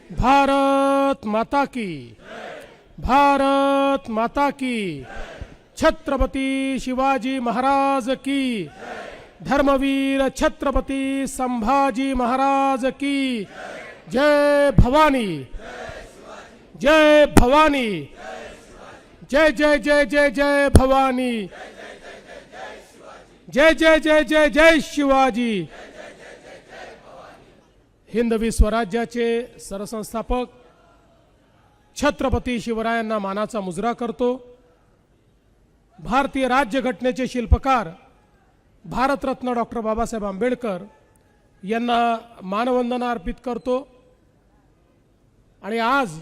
भारत माता की, भारत माता की, छत्रपती शिवाजी महाराज की, धर्मवीर छत्रपती संभाजी महाराज की, जय भवानी, जय भवानी, जय जय जय जय जय भवानी, जय जय जय जय जय शिवाजी। हिंदवी स्वराज्याचे सरसंस्थापक छत्रपती शिवरायांना मानाचा मुजरा करतो। भारतीय राज्यघटनेचे शिल्पकार भारतरत्न डॉक्टर बाबासाहेब आंबेडकर यांना मानवंदना अर्पित करतो। आणि आज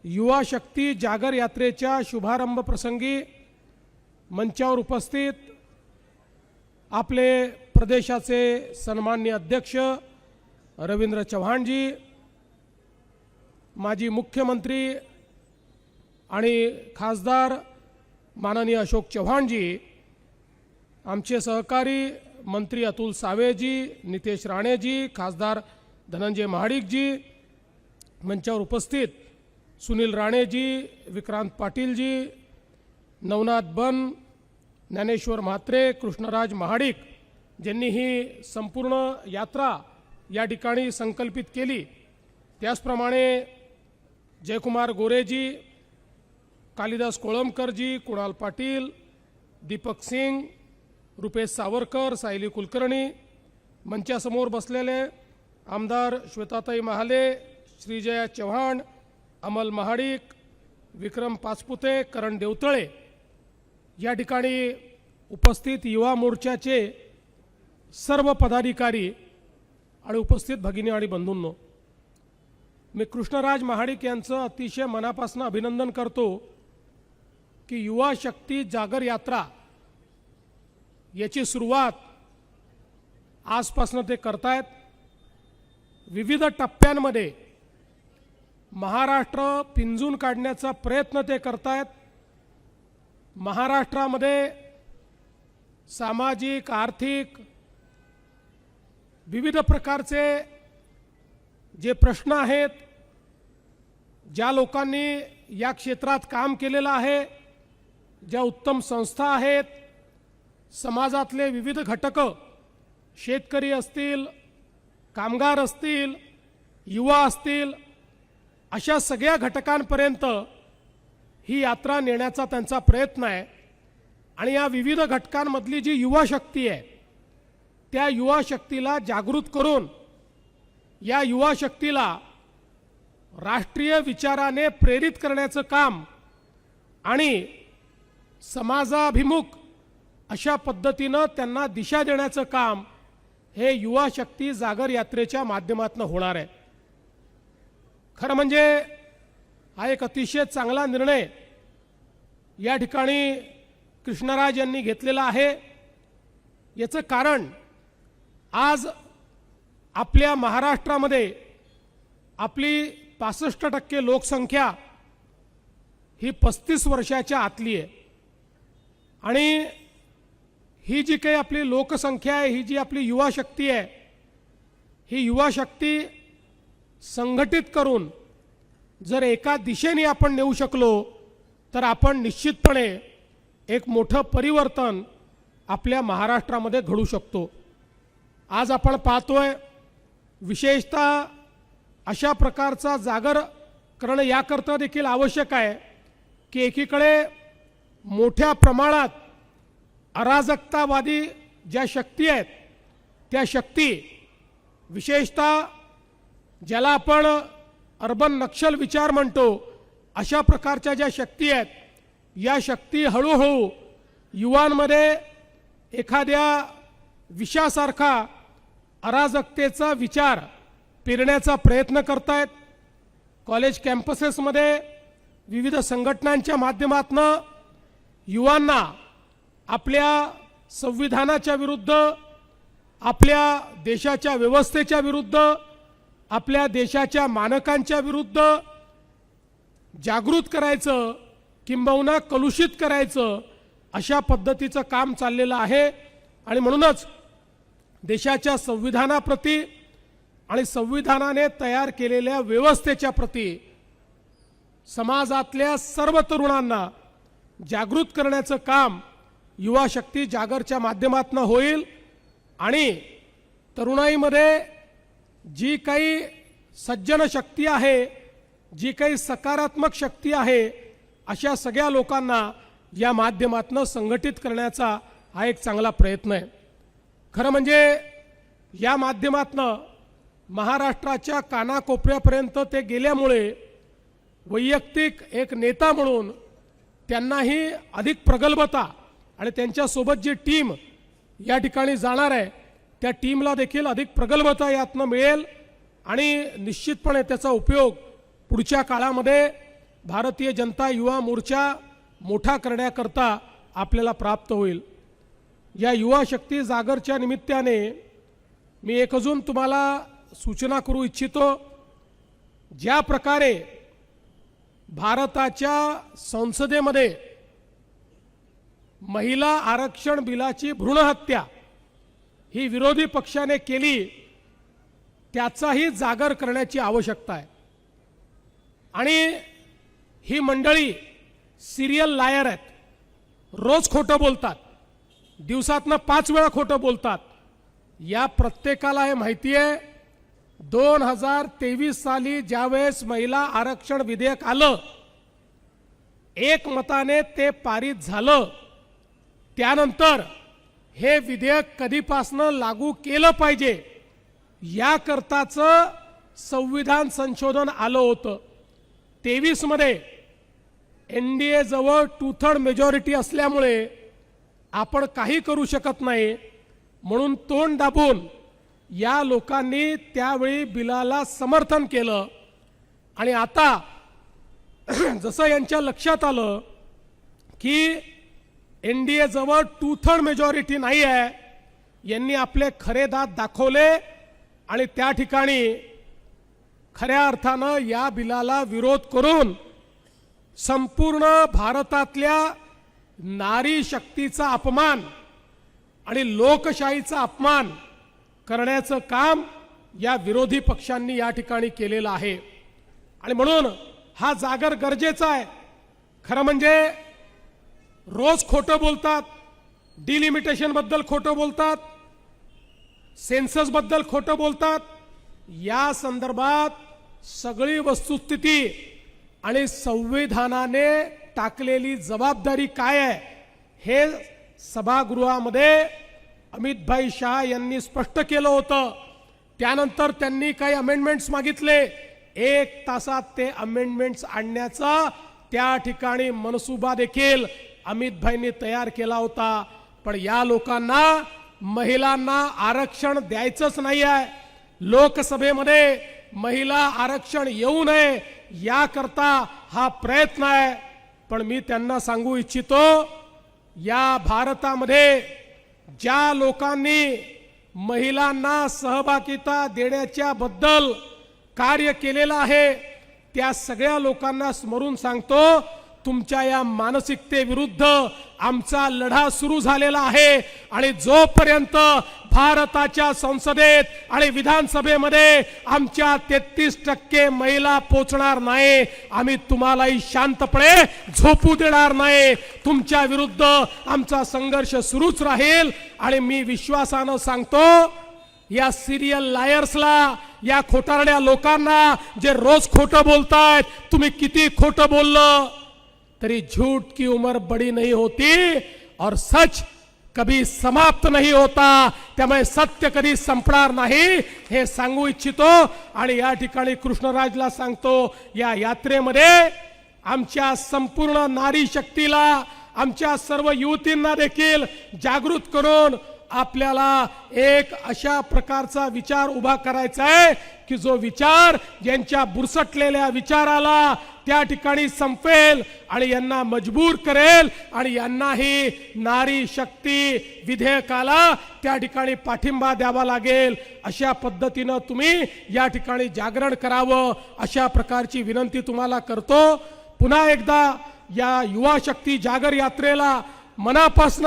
युवा शक्ती जागर यात्रेच्या शुभारंभ प्रसंगी मंचावर उपस्थित आपले प्रदेशाचे सन्माननीय अध्यक्ष रवींद्र चव्हाणजी, माजी मुख्यमंत्री आणि खासदार माननीय अशोक चव्हाणजी, आमचे सहकारी मंत्री अतुल सावेजी, नितेश राणेजी, खासदार धनंजय महाडिकजी, मंचावर उपस्थित सुनील राणेजी, विक्रांत पाटीलजी, नवनाथ बन, ज्ञानेश्वर म्हात्रे, कृष्णराज महाडिक, ज्यांनी ही संपूर्ण यात्रा या ठिकाणी संकल्पित केली, त्याचप्रमाणे जयकुमार गोरेजी, कालिदास कोळंबकरजी, कुणाल पाटील, दीपक सिंग, रुपेश सावरकर, सायली कुलकर्णी, मंचासमोर बसलेले आमदार श्वेताताई महाले, श्रीजया चव्हाण, अमल महाडिक, विक्रम पाचपुते, करण देवतळे, या ठिकाणी उपस्थित युवा मोर्चाचे सर्व पदाधिकारी आणि उपस्थित भगिनी आणि बंधूंनो, मी कृष्णराज महाडिक यांचं अतिशय मनापासून अभिनंदन करतो की युवा शक्ती जागर यात्रा याची सुरुवात आजपासून ते करतायत। विविध टप्प्यांमध्ये महाराष्ट्र पिंजून काढण्याचा प्रयत्न ते करतायत। महाराष्ट्रामध्ये सामाजिक, आर्थिक विविध प्रकारचे जे प्रश्न आहेत, ज्या लोकांनी या क्षेत्रात काम केलेलं आहे, ज्या उत्तम संस्था आहेत, समाजातले विविध घटक, शेतकरी असतील, कामगार असतील, युवा असतील, अशा सगळ्या घटकांपर्यंत ही यात्रा नेण्याचा त्यांचा प्रयत्न आहे। आणि या विविध घटकांमधली जी युवा शक्ती आहे, त्या युवा शक्तीला जागृत करून या युवा शक्तीला राष्ट्रीय विचाराने प्रेरित करण्याचं काम आणि समाजाभिमुख अशा पद्धतीनं त्यांना दिशा देण्याचं काम हे युवा शक्ती जागर यात्रेच्या माध्यमातून होणार आहे। खरं म्हणजे हा एक अतिशय चांगला निर्णय या ठिकाणी कृष्णराज यांनी घेतलेला आहे। याचं कारण आज आपल्या महाराष्ट्रामध्ये आपली 65% लोकसंख्या ही 35 वर्षाच्या आतली आहे। आणि ही जी काही आपली लोकसंख्या आहे, ही जी आपली युवा शक्ती आहे, ही युवा शक्ती संघटित करून जर एका दिशेने आपण नेऊ शकलो तर आपण निश्चितपणे एक मोठं परिवर्तन आपल्या महाराष्ट्रामध्ये घडू शकतो। आज आपण पाहतोय विशेषतः अशा प्रकारचा जागर करणं याकरता देखील आवश्यक आहे की एकीकडे मोठ्या प्रमाणात अराजकतावादी ज्या शक्ती आहेत, त्या शक्ती विशेषतः ज्याला आपण अर्बन नक्षल विचार म्हणतो, अशा प्रकारच्या ज्या शक्ती आहेत, या शक्ती हळूहळू युवांमध्ये एखाद्या विषासारखा अराजकतेचा विचार पेरण्याचा प्रयत्न करतायत। कॉलेज कॅम्पसेसमध्ये विविध संघटनांच्या माध्यमातून युवांना आपल्या संविधानाच्या विरुद्ध, आपल्या देशाच्या व्यवस्थेच्या विरुद्ध, आपल्या देशाच्या मानकांच्या विरुद्ध जागृत करायचं, किंबहुना कलुषित करायचं, अशा पद्धतीचं काम चाललेलं आहे। आणि म्हणूनच देशाच्या संविधानाप्रती आणि संविधानाने तयार केलेल्या व्यवस्थेच्या प्रती समाजातल्या सर्व तरुणांना जागृत करण्याचं काम युवा शक्ती जागरच्या माध्यमातून होईल। आणि तरुणाईमध्ये जी काही सज्जन शक्ती आहे, जी काही सकारात्मक शक्ती आहे, अशा सगळ्या लोकांना या माध्यमातून संघटित करण्याचा हा एक चांगला प्रयत्न आहे। खरं म्हणजे या माध्यमातून महाराष्ट्राच्या कानाकोपऱ्यापर्यंत ते गेल्यामुळे वैयक्तिक एक नेता म्हणून त्यांनाही अधिक प्रगल्भता आणि त्यांच्यासोबत जी टीम या ठिकाणी जाणार आहे त्या टीमला देखील अधिक प्रगल्भता यातनं मिळेल आणि निश्चितपणे त्याचा उपयोग पुढच्या काळामध्ये भारतीय जनता युवा मोर्चा मोठा करण्याकरता आपल्याला प्राप्त होईल। या युवा शक्ती जागरच्या निमित्ताने मी एक अजून तुम्हाला सूचना करू इच्छितो। ज्या प्रकारे भारताच्या संसदेमध्ये महिला आरक्षण बिलाची भ्रूण हत्या ही विरोधी पक्षाने केली, त्याचाही जागर करण्याची आवश्यकता आहे। आणि ही मंडळी सिरियल लायर आहेत, रोज खोटं बोलतात, दिवसातनं 5 वेळा खोटं बोलतात। या प्रत्येकाला हे माहिती आहे 2023 साली ज्यावेळेस महिला आरक्षण विधेयक आलं, एकमताने ते पारित झालं, त्यानंतर हे विधेयक कधीपासनं लागू केलं पाहिजे याकरताचं संविधान संशोधन आलं होतं। 23 मध्ये एनडीए जवळ 2/3 मेजॉरिटी असल्यामुळे आपण काही करू शकत नाही, म्हणून तोंड दाबून या लोकांनी त्यावेळी बिलाला समर्थन केलं। आणि आता जसं यांच्या लक्षात आलं की एनडीए जवळ 2/3 मेजॉरिटी नाही आहे, यांनी आपले खरे दात दाखवले आणि त्या ठिकाणी खऱ्या अर्थानं या बिलाला विरोध करून संपूर्ण भारतातल्या नारी शक्तीचा अपमान आणि लोकशाहीचा अपमान करण्याचं काम या विरोधी पक्षांनी या ठिकाणी केलेलं आहे। आणि म्हणून हा जागर गरजेचा आहे। खरं म्हणजे रोज खोटं बोलतात, डिलिमिटेशन बद्दल खोटं बोलतात, सेन्सस बद्दल खोटं बोलतात। या संदर्भात सगळी वस्तुस्थिती आणि संविधानाने टाकलेली जबाबदारी काय आहे हे सभागृहामध्ये अमित भाई शाह यांनी स्पष्ट केलं होतं। त्यानंतर त्यांनी काही अमेंडमेंट्स मागितले, 1 तासात ते अमेंडमेंट्स आणण्याचा त्या ठिकाणी मनसुबा देखील अमित भाईंनी तयार केला होता। पण या लोकांना महिलांना आरक्षण द्यायचंच नाही आहे। लोकसभेमध्ये महिला आरक्षण येऊ नये याकरता हा प्रयत्न आहे। पण मी त्यांना सांगू इच्छितो, या भारतामध्ये ज्या लोकांनी महिलांना सहभागिता देण्याच्या बद्दल कार्य केलेलं आहे त्या सगळ्या लोकांना स्मरून सांगतो, तुमच्या या मानसिकतेविरुद्ध आमचा लढा सुरू झालेला आहे। आणि जोपर्यंत भारताच्या संसदेत आणि विधानसभेमध्ये आमच्या 33% महिला पोचणार नाही, आम्ही तुम्हालाही शांतपणे झोपू देणार नाही। तुमच्या विरुद्ध आमचा संघर्ष सुरूच राहील। आणि मी विश्वासानं सांगतो, या सिरियल लायर्सला, या खोटारड्या लोकांना जे रोज खोटं बोलतायत, तुम्ही किती खोटं बोललं तरी झूठ की उम्र बड़ी नहीं होती और सच कभी समाप्त नहीं होता। त्यामुळे सत्य कधी संपणार नाही हे सांगू इच्छितो। आणि या ठिकाणी कृष्णराजला सांगतो, या यात्रेमध्ये आमच्या संपूर्ण नारी शक्तीला, आमच्या सर्व युवतींना देखील जागृत करून आपल्याला एक अशा प्रकारचा विचार उभा करायचा आहे की जो विचार यांच्या बुरसटलेल्या विचाराला त्या ठिकाणी संपेल आणि यांना मजबूर करेल आणि यांनाही नारी शक्ती विधेयकाला त्या ठिकाणी पाठिंबा द्यावा लागेल। अशा पद्धतीने तुम्ही या ठिकाणी जागरण करावं, अशा प्रकारची विनंती तुम्हाला करतो। पुन्हा एकदा या युवा शक्ती जागर यात्रेला मनापासून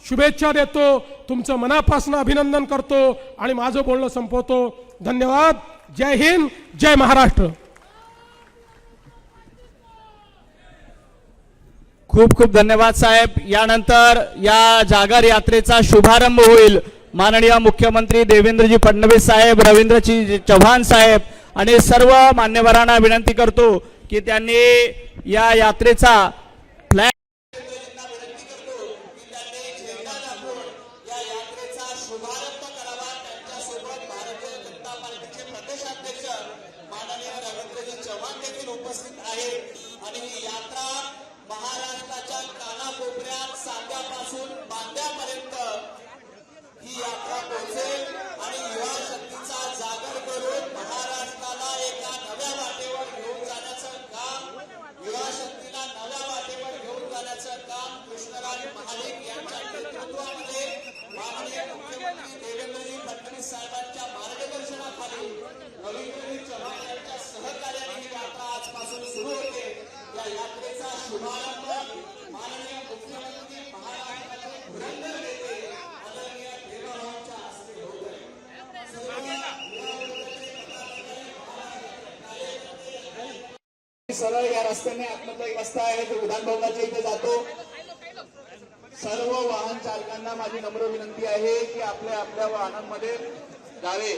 शुभेच्छा देतो, तुमचं मनापासून अभिनंदन करतो आणि माझं बोलणं संपवतो। धन्यवाद. जय हिंद, जय महाराष्ट्र. खूप खूप धन्यवाद साहेब. यानंतर या जागर यात्रेचा शुभारंभ होईल. माननीय मुख्यमंत्री देवेंद्रजी फडणवीस साहेब, रवींद्रजी चव्हाण साहेब आणि सर्व मान्यवरांना विनंती करतो की त्यांनी या यात्रेचा फ्लॅग शुभारंभ करावा. त्यांच्यासोबत भारतीय जनता पार्टीचे प्रदेशाध्यक्ष माननीय रवींद्रजी चव्हाण देखील उपस्थित आहेत आणि ही यात्रा महाराष्ट्राच्या कानाकोपऱ्यात सांध्यापासून बांद्यापर्यंत ही यात्रा पोहोचेल आणि युवा शक्तीचा जागर करून महाराष्ट्राला एका नव्या वाटेवर घेऊन जाण्याचं काम, युवा शक्तीला नव्या वाटेवर घेऊन जाण्याचं काम कृष्णराज महाडिक यांच्या नेतृत्वामध्ये माननीय मुख्यमंत्री देवेंद्रजी फडणवीस साहेबांच्या मार्गदर्शनाखाली रवींद्रजी चव्हाण यांच्या सहकार्याने ही यात्रा आजपासून सुरू होते. या यात्रेचा शुभारंभ माननीय मुख्यमंत्री महाराष्ट्राचे धुरंधर नेते आदरणीय देवाभाऊंच्या हस्ते होत आहे. सरळ या रस्त्याने आतमधला एक रस्ता आहे तो विधान भवनाच्या इथे जातो. सर्व वाहन चालकांना माझी नम्र विनंती आहे की आपल्या आपल्या वाहनांमध्ये जावे.